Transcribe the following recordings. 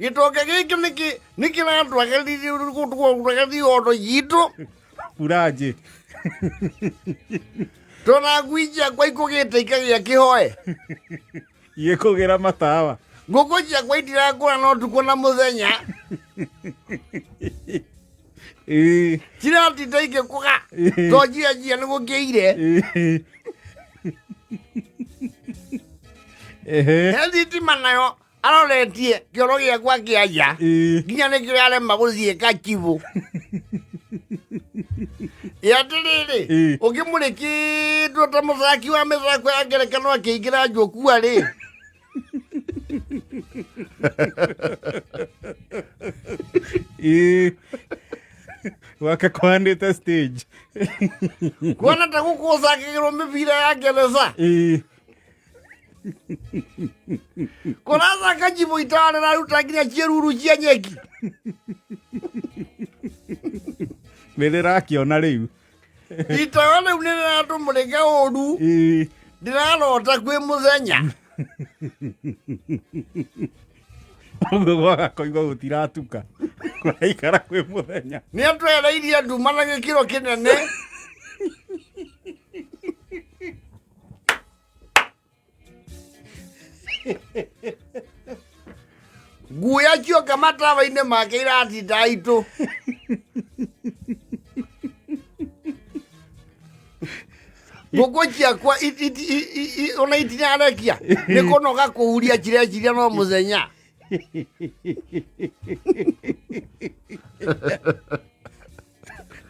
Gĩtonga gĩkĩ nĩ kĩratwagĩrĩria gũtwagĩrĩria ondo yitũ Buraje. tona ngui ciakwa ikũgĩte ikagĩa kĩhoe Gĩkũgĩra matawa. ngũkũ ciakwa itirakũra no tukũ na mũthenya ciratinda igĩkũga to njia nĩ gũkĩire he thitima nayo aroretie kĩoro gĩakwa kĩaja nginya nĩkĩo yarema gũthiĩ Gatibaru atĩrĩrĩ ũkĩmũrĩkĩtwo ta mũthaki wa mĩthako ya ngerekano akĩingĩra njũkua rĩ Wake kwandĩte stage. kuona ta gũkũcakĩrwo mĩbira ya ngeretha kũraca Gatibaru itawa rĩraruta nginya ciĩruru cia nyeki Nĩrĩrakĩona rĩu. itawa rĩu nĩ rĩratũmũrĩka ũru ndĩrarota kwĩ mũthenya Ũguo gwaga kũigua gũtiratuka. Kũraikara kwĩ mũthenya. nĩ atwereirie nduma na gĩkĩro kĩnene nguya cioka matawa-inĩ make iratinda aitũ ngũkũ ciakwa ona itinyarekia nĩ kũnoga kũhuria cireciria no mũthenya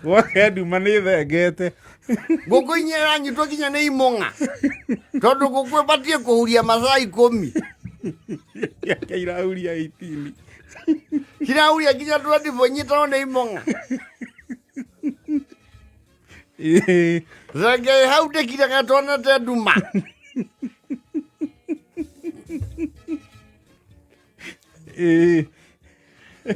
Gwake nduma nĩthengete. ngũkũ inya iranyitwo nginya nĩ imũng'a tondũ ngũkũ ĩbatiĩ kũhuria mathaa 10 Yake irahuria 18. cirahuria nginya 24 inyitanwo nĩ imũng'a thenge hau ndĩkiraga tonete nduma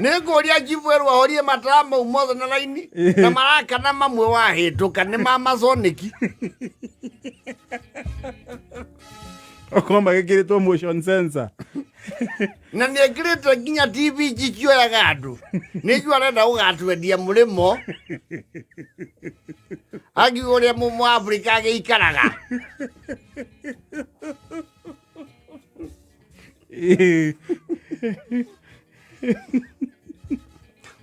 nĩ ngũria Chifu erwo ahorie matawa mau mothe na raini na marakana mamwe wahĩtũka nĩ ma masoniki Okorwo magĩkĩrĩtwo motion sensor. na nĩ ekĩrĩte nginya TV ici cioyaga andũ nĩcio arenda gũgatwendia mũrĩmo akiuga ũrĩa Mũafrika agĩikaraga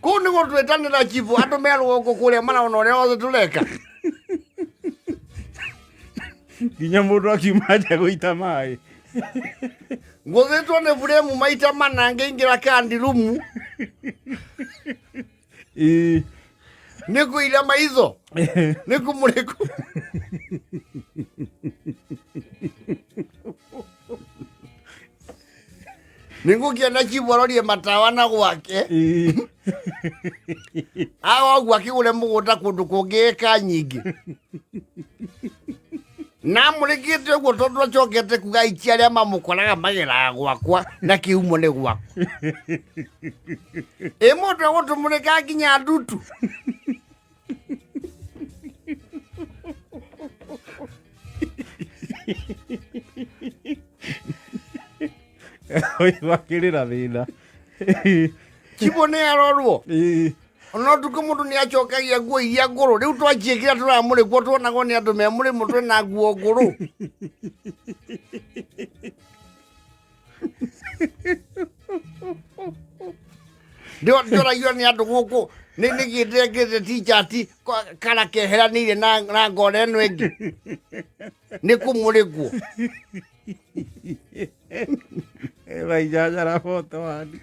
kũu nĩ gũtwĩtanĩra Chifu andũ merwo gũkũ kũrĩa maraona ũrĩa othe tũreka Nginya mũndũ akiuma nja gũita maĩ. ngũthĩtwo nĩ buremu maita mana ngĩingĩra kandirumu nĩ kũira maitho nĩ kũmũrĩkwo nĩ ngũkĩenda Chifu arorie matawa na gwake agoguo akĩgũre mũgũnda kũndũ kũngĩ ĩka nyingĩ na mũrĩkĩte ũguo tondũ acokete kuga aikia arĩa mamũkoraga mageraga gwakwa na kĩhumo nĩ gwakwa mũndũ egũtũmũrĩka nginya ndutu Wakĩrĩra thĩna. Chifu nĩ arorwo ona ũtukũ mũndũ nĩ acokagia nguo iria ngũrũ rĩu twaciĩkĩra tũramũrĩkwo tuonagwo nĩ andũ me mũrĩmo twĩna nguo ngũrũ ndĩoragio nĩ andũ gũkũ nĩ gĩtengĩte t-shirt kara keheranĩire na ngora ĩno ĩngĩ nĩ kũmũrĩkwo Vaijajara photo wani.